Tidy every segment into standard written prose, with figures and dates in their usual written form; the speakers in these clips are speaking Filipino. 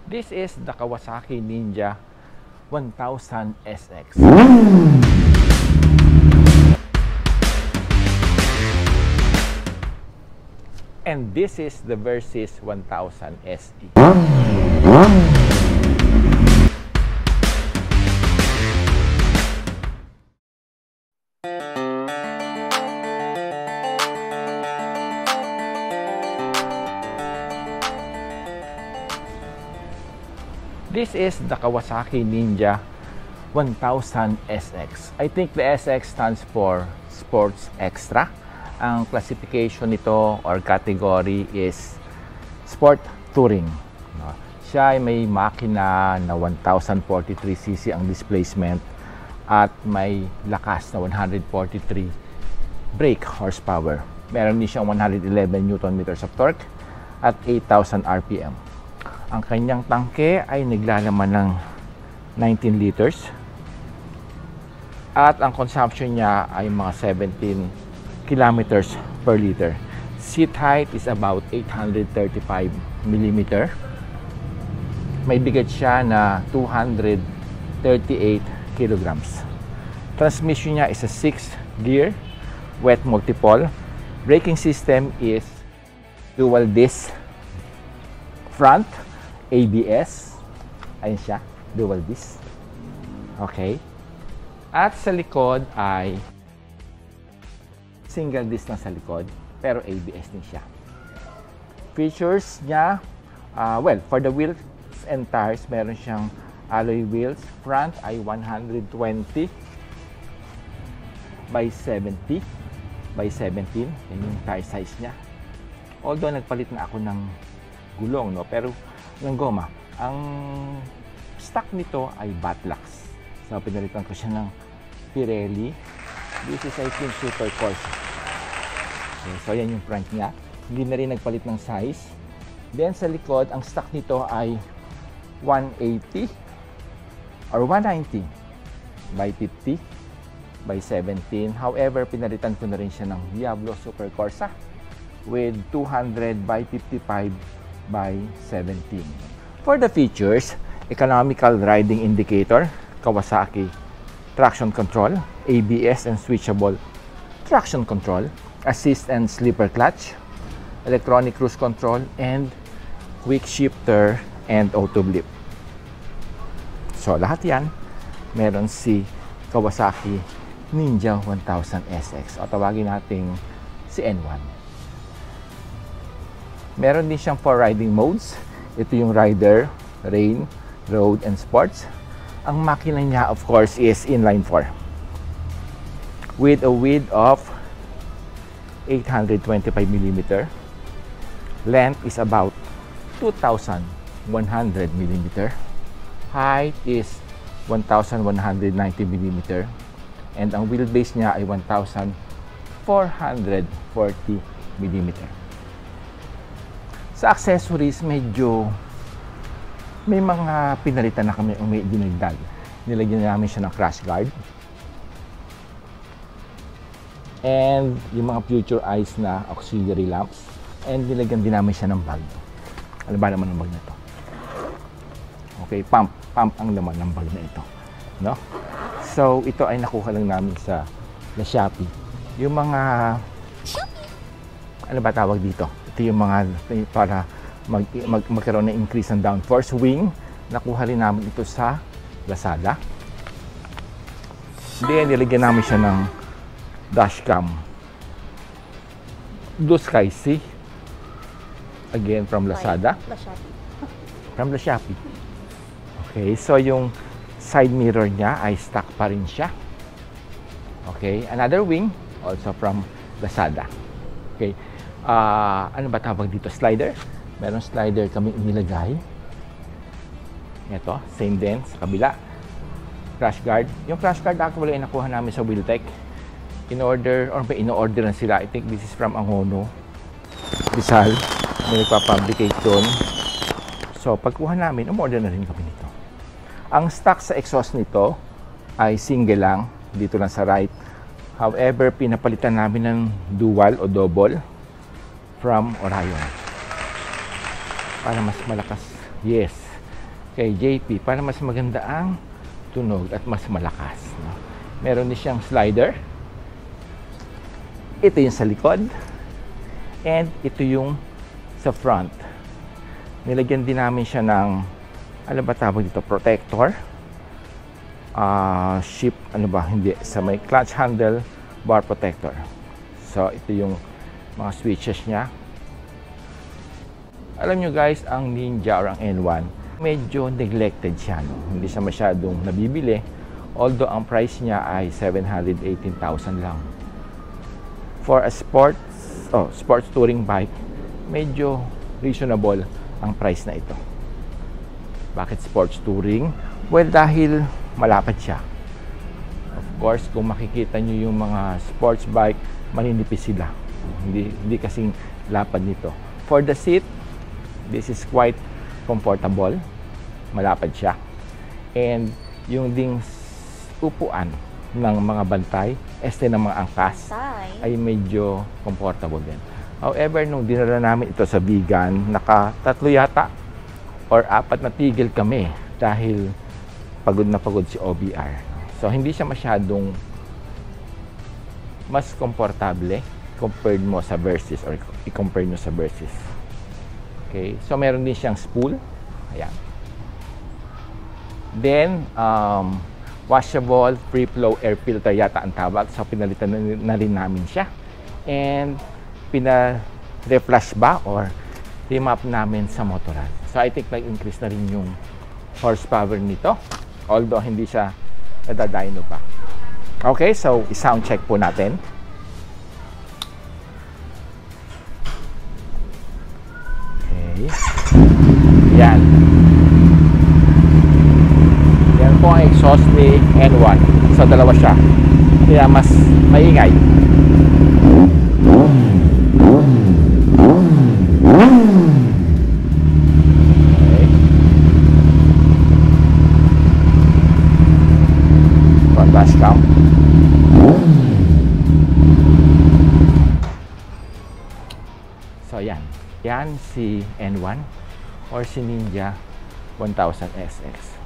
This is the Kawasaki Ninja 1000 SX. And this is the Versys 1000 SE. This is the Kawasaki Ninja 1000 SX. I think the SX stands for Sports Extra. Ang classification nito or category is Sport Touring. Siya ay may makina na 1043cc ang displacement at may lakas na 143 brake horsepower. Meron din siyang 111 Nm of torque at 8,000 RPM. Ang kanyang tangke ay naglalaman ng 19 liters at ang consumption niya ay mga 17 kilometers per liter. Seat height is about 835 mm. May bigat siya na 238 kilograms. Transmission niya is a 6-gear wet multipole. Braking system is dual disc front, ABS. Ayun siya, dual disc. Okay. At sa likod ay single disc na sa likod, pero ABS din siya. Features niya, well, for the wheels and tires, meron siyang alloy wheels. Front ay 120 by 70 by 17. Yan yung tire size niya. Although nagpalit na ako ng gulong, no? Pero ng goma. Ang stock nito ay Batlux. So, pinalitan ko siya ng Pirelli. This is, I think, Super Corsa. Okay, so, yan yung front niya. Hindi na rin nagpalit ng size. Then, sa likod, ang stock nito ay 180 or 190 by 50 by 17. However, pinalitan ko na rin siya ng Diablo Super Corsa with 200 by 55 by 17. For the features, economical riding indicator, Kawasaki traction control, ABS and switchable traction control, assist and slipper clutch, electronic cruise control, and quick shifter and auto blip. So lahat yan, meron si Kawasaki Ninja 1000 SX o tawagin nating si N1. Meron din siyang 4 riding modes. Ito yung Rider, Rain, Road, and Sports. Ang makina niya, of course, is inline 4. With a width of 825 mm. Length is about 2,100 mm. Height is 1,190 mm. And ang wheelbase niya ay 1,440 mm. Sa accessories, medyo may mga pinalitan na kami o may dinagdag. Nilagyan namin siya ng crash guard. And yung mga future eyes na auxiliary lamps. And nilagyan din namin siya ng bag. Ano ba naman ang bag na ito? Okay, pump ang laman ng bag na ito. No? So, ito ay nakuha lang namin sa Shopee. Yung mga... Ano ba tawag dito? Ito yung mga para magkaroon ng increase ng downforce wing. Nakuha rin namin ito sa Lazada. Then, nilagyan namin siya ng dashcam. Blue Sky Sea. Again, from Lazada. From the Shopee. Okay, so yung side mirror niya ay stock pa rin siya. Okay, another wing also from Lazada. Okay. Ano ba tawag dito? Slider. Meron slider kami inilagay. Ito, same din sa kabila. Crash guard. Yung crash guard actually ay nakuha namin sa Wheeltech. In-order, or may in-order na sila. I think this is from Angono, Rizal. May nagpapabricate doon. So, pagkuha namin, umorder na rin kami nito. Ang stock sa exhaust nito ay single lang. Dito lang sa right. However, pinapalitan namin ng dual o double from Orion para mas malakas. Yes, kay JP para mas maganda ang tunog at mas malakas, no? Meron din siyang slider. Ito yung sa likod. And ito yung sa front. Nilagyan din namin siya ng, ano ba tawag dito? Protector. Ship, ano ba? Hindi. Sa may clutch handle, bar protector. So, ito yung mga switches niya. Alam nyo guys, ang Ninja or ang N1, medyo neglected siya, no? Hindi siya masyadong nabibili. Although, ang price niya ay 718,000 lang. For a sports touring bike, medyo reasonable ang price na ito. Bakit sports touring? Well, dahil malapad siya. Of course, kung makikita nyo yung mga sports bike, maninipis sila. Hindi kasing lapad nito. For the seat, this is quite comfortable. Malapad siya. And yung ding upuan ng mga bantay, ng mga angkas, ay medyo comfortable din. However, nung dinala namin ito sa vegan, naka-3 yata or 4 na tigil kami dahil pagod na pagod si OBR. So, hindi siya masyadong mas komportable compared mo sa Versys or i-compare nyo sa Versys. Okay? So, meron din siyang spool. Ayan. Then, washable free flow air filter yata ang tawag. So, pinalitan na rin namin siya. And, pina-reflash ba or remap namin sa Motorrad. So, I think nag-increase na rin yung horsepower nito. Although, hindi siya nadadyno pa. Okay, so, i-sound check po natin. Okay. Yan. Yan po ang exhaust ni N1. So, dalawa siya. Kaya mas maingay. Dash cam. So yan. Yan si N1 or si Ninja 1000 SX.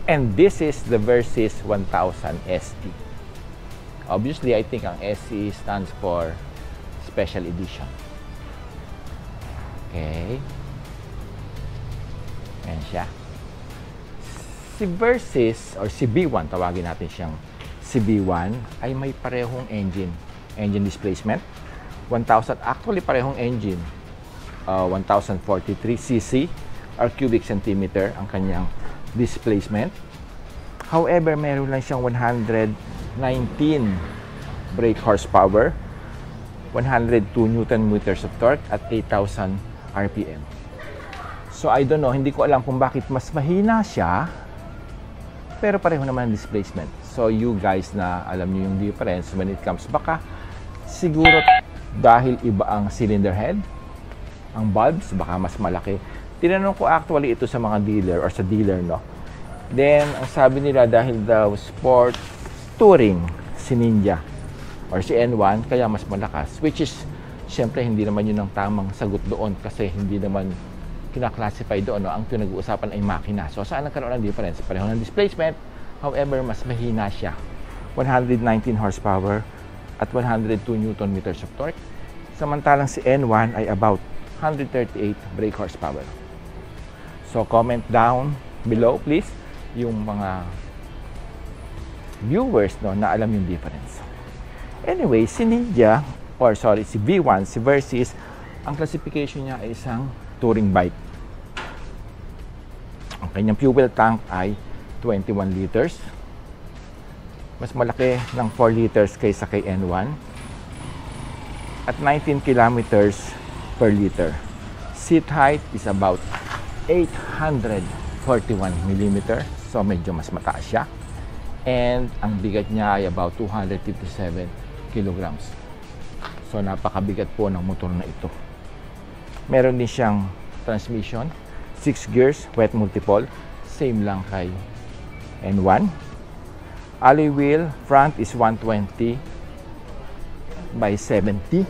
And this is the Versys 1000 SE. Obviously, I think ang SE stands for Special Edition. Okay. Ayan siya. Si Versys, or si B1, tawagin natin siyang si B1, ay may parehong engine displacement. 1000, actually parehong engine. 1043cc or cubic centimeter ang kanyang displacement. However, meron lang siyang 119 brake horsepower, 102 Newton meters of torque at 8,000 RPM. So, I don't know, hindi ko alam kung bakit mas mahina siya, pero pareho naman ang displacement. So, you guys na alam niyo yung difference when it comes, baka siguro dahil iba ang cylinder head, ang bulbs, baka mas malaki. Tinanong ko actually ito sa mga dealer or sa dealer, no? Then, ang sabi nila dahil daw sport touring si Ninja or si N1, kaya mas malakas. Which is, syempre, hindi naman yun ang tamang sagot doon kasi hindi naman kinaklasify doon, no? Ang pinag-uusapan ay makina. So, saan nagkaroon ng difference? Pareho ng displacement, however, mas mahina siya. 119 horsepower at 102 Newton meters of torque. Samantalang si N1 ay about 138 brake horsepower. So, comment down below, please, yung mga viewers, no, na alam yung difference. Anyway, si Ninja, or sorry, si V1, si Versys, ang classification niya ay isang touring bike. Ang kanyang fuel tank ay 21 liters. Mas malaki ng 4 liters kaysa kay N1. At 19 kilometers per liter. Seat height is about 841 mm. So, medyo mas mataas siya. And ang bigat niya ay about 257 kilograms. So, napakabigat po ng motor na ito. Meron din siyang transmission. 6 gears, wet multiple. Same lang kay N1. Alloy wheel, front is 120 by 70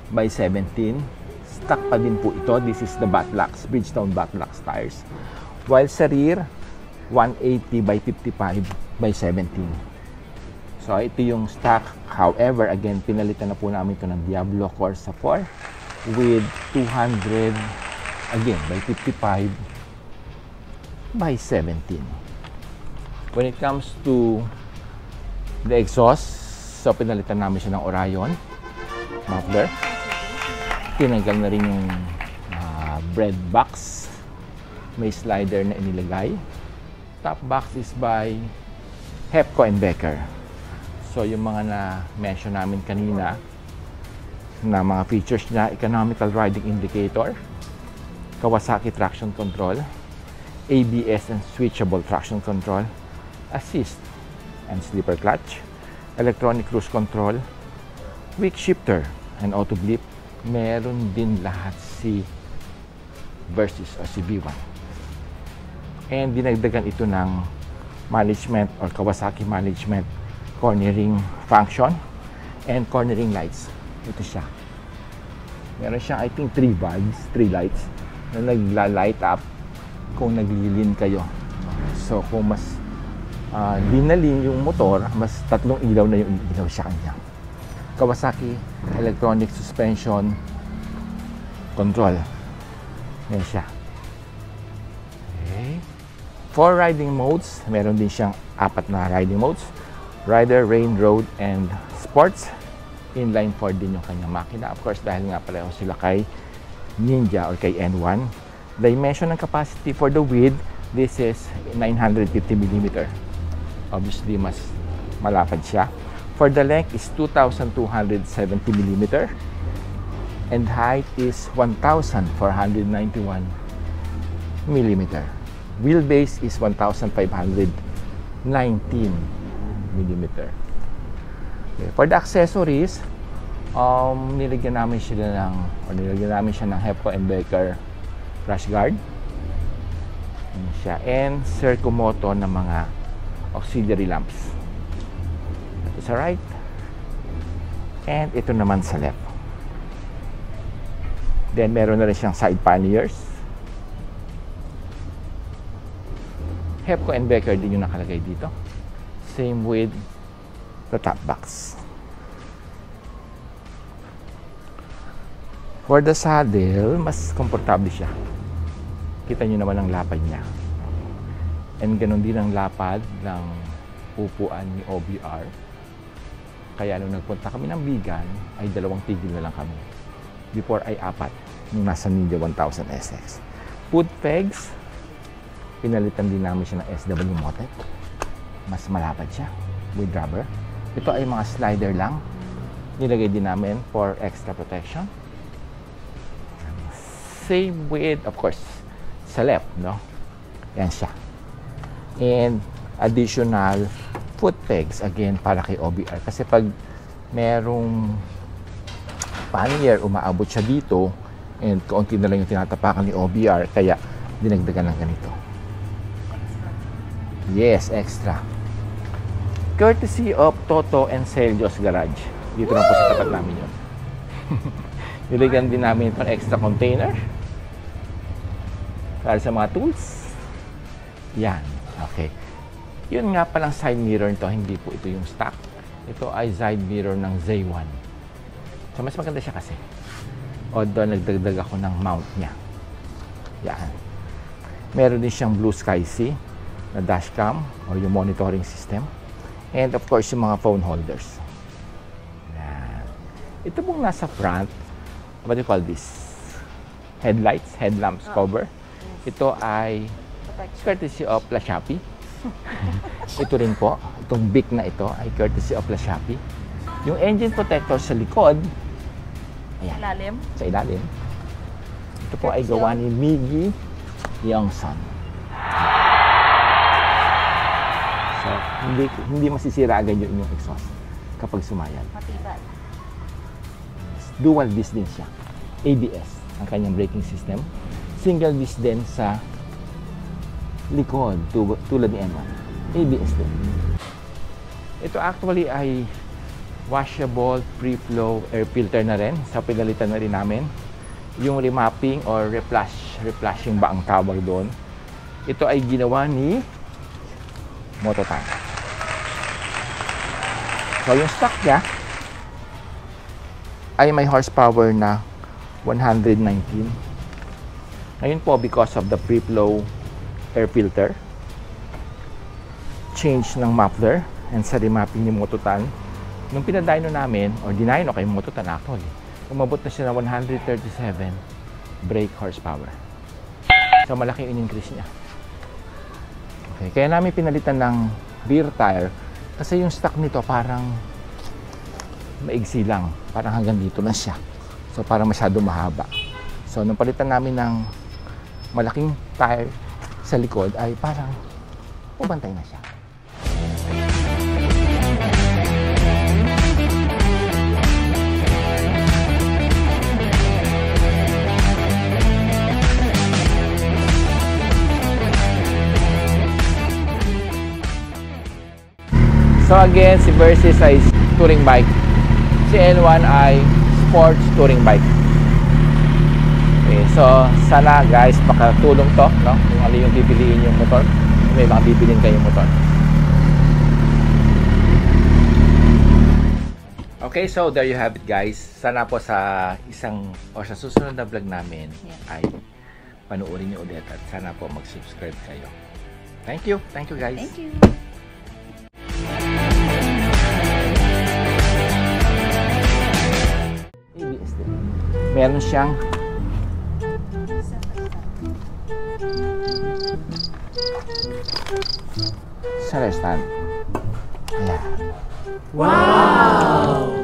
by 17. Stock pa din po ito. This is the Batlux, Bridgestone Batlux tires. While sa rear, 180 by 55 by 17. So, ito yung stock. However, again, pinalitan na po namin ito ng Diablo Corsa 4 with 200, again, by 55 by 17. When it comes to the exhaust, so pinalitan namin siya ng Orion muffler. Tinanggal na rin yung bread box. May slider na inilagay. Top box is by Hepco and Becker. So yung mga na-mention namin kanina na mga features niya, economical riding indicator, Kawasaki traction control, ABS and switchable traction control, assist and slipper clutch, electronic cruise control, quick shifter and auto blip. Meron din lahat si Versys o si V1. And dinagdagan ito ng management or Kawasaki management cornering function and cornering lights. Ito siya. Meron siyang I think 3 bulbs, 3 lights na nagla-light up kung naglilin kayo. So kung mas linalin yung motor, mas 3 ilaw na yung ilaw sa kanya. Kawasaki electronic suspension control. Yan siya. Okay. 4 riding modes. Meron din siyang 4 na riding modes. Rider, Rain, Road, and Sports. Inline 4 din yung kanyang makina. Of course, dahil nga pareho sila kay Ninja or kay N1. Dimension ng capacity for the width, this is 950mm. Obviously, mas malapad siya. For the length is 2,270mm. And height is 1,491mm. Wheelbase is 1,519mm. Okay. For the accessories, nilagyan namin siya ng Hepco and Becker crash guard. Yan siya. And Sercomoto na mga auxiliary lamps. Ito sa right. And ito naman sa left. Then meron na rin siyang side panniers. Hepco and Becker din yung nakalagay dito. Same with the top box. For the saddle, mas komportable siya. Kita nyo naman ang lapad niya. And ganun din ang lapad ng upuan ni OBR. Kaya nung nagpunta kami ng Bigan, ay 2 tigil na lang kami. Before ay 4, nung nasa Ninja 1000 SX. Foot pegs, pinalitan din namin siya ng SW Motec. Mas malapad siya with rubber. Ito ay mga slider lang. Nilagay din namin for extra protection. Same with, of course, sa left, no? Yan siya. And additional foot pegs, again, para kay OBR. Kasi pag merong pannier, umaabot siya dito, and kaunti na lang yung tinatapakan ni OBR, kaya dinagdagan ng ganito. Yes, extra. Courtesy of Toto and Celios Garage. Dito lang po sa tapat namin yun. Nilagyan din namin itong extra container para sa mga tools. Yan. Okay. Yun nga palang side mirror nito. Hindi po ito yung stock. Ito ay side mirror ng Z1. So, mas maganda siya kasi. Although, nagdagdag ako ng mount niya. Yan. Meron din siyang Blue Sky Sea na dashcam o yung monitoring system. And of course, yung mga phone holders. Yan. Ito pong nasa front, what do you call this? Headlights, headlamps cover. Ito ay courtesy of La Shopee. Ito rin po, itong big na ito ay courtesy of La Shopee. Yung engine protector sa likod, ayan, ilalim. Sa ilalim. Ito po ay gawa ni Miggy Youngson. So, hindi masisira agad yung inyong exhaust kapag sumayan. Matibay. Dual disc din siya. ABS ang kanyang braking system. Single disc din sa likod, tulad ni M1. ABS din. Ito actually ay washable pre-flow air filter na rin. Sa pinalitan na rin namin. Yung remapping or reflashing ba ang tawag doon. Ito ay ginawa ni Mototank. So yung stock niya ay may horsepower na 119. Ngayon po, because of the pre-flow air filter, change ng muffler, and sa remapping ni Mototan, nung pinadyno namin, or dinyno kay Mototan actually, umabot na siya na 137 brake horsepower. So, malaki yung increase niya. Okay, kaya namin pinalitan ng rear tire, kasi yung stock nito parang maigsi lang. Parang hanggang dito na siya. So, parang masyado mahaba. So, nung palitan namin ng malaking tire sa likod, ay parang pumantay na siya. So again, si Versys ay touring bike. Si N1 ay sports touring bike. Okay, so sana guys makatulong to, no? Kung ano yung pipiliin yung motor, may mga bibilin kayong motor. Okay, so there you have it guys. Sana po sa isang o sa susunod na vlog namin ay panuorin niyo ulit at sana po mag-subscribe kayo. Thank you guys. Thank you. ABS din. Meron siyang sa stand. Ayan. Wow!